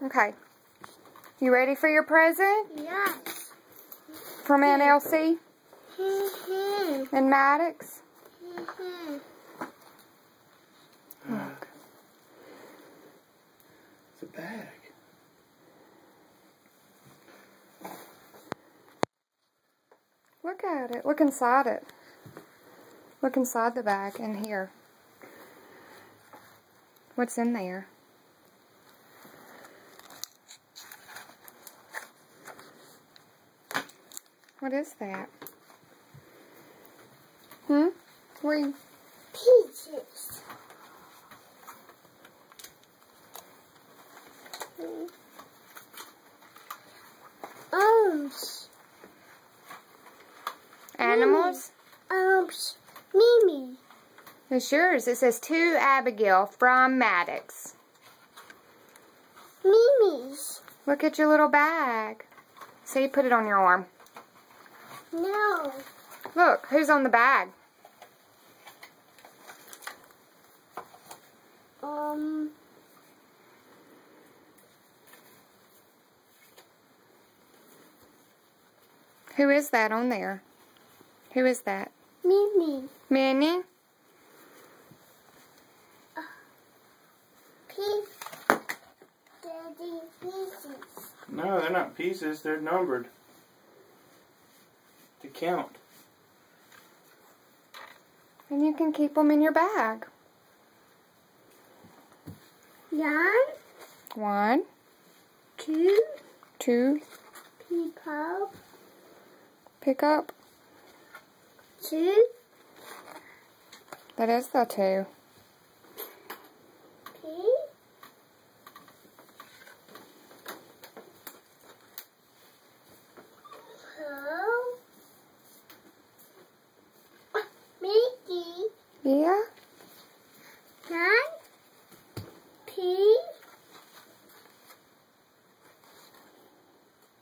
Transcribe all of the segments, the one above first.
Okay. You ready for your present? Yes. From Aunt Elsie Mm-hmm. and Maddox? Mm-hmm. Look. It's a bag. Look at it. Look inside it. Look inside the bag in here. What's in there? What is that? Where you? Peaches. Arms. Animals? Arms. Mimi. It's yours. It says to Abigail from Maddox. Mimi's. Look at your little bag. See, put it on your arm. No. Look, who's on the bag? Who is that on there? Who is that? Mimi. Minnie? Daddy pieces. No, they're not pieces. They're numbered to count. And you can keep them in your bag. 9, 1, 2, 2, people, pick up. 2, That is the 2. Mickey. Yeah? 9, P,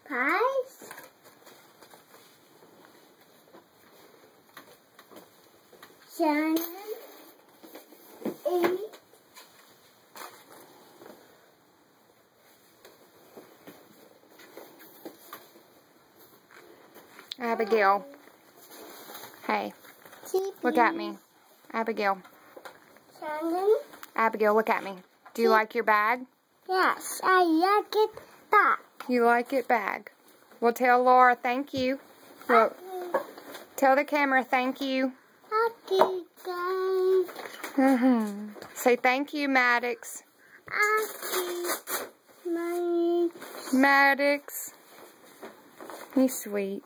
pies, 7, 8, Abigail. Hey, look at me. Abigail. 7. Abigail, look at me. Do you like your bag? Yes, I like it back. You like it bag. Well, tell Laura thank you. Look, tell the camera thank you. Okay, guys. Say thank you, Maddox. Okay, my Maddox. He's sweet.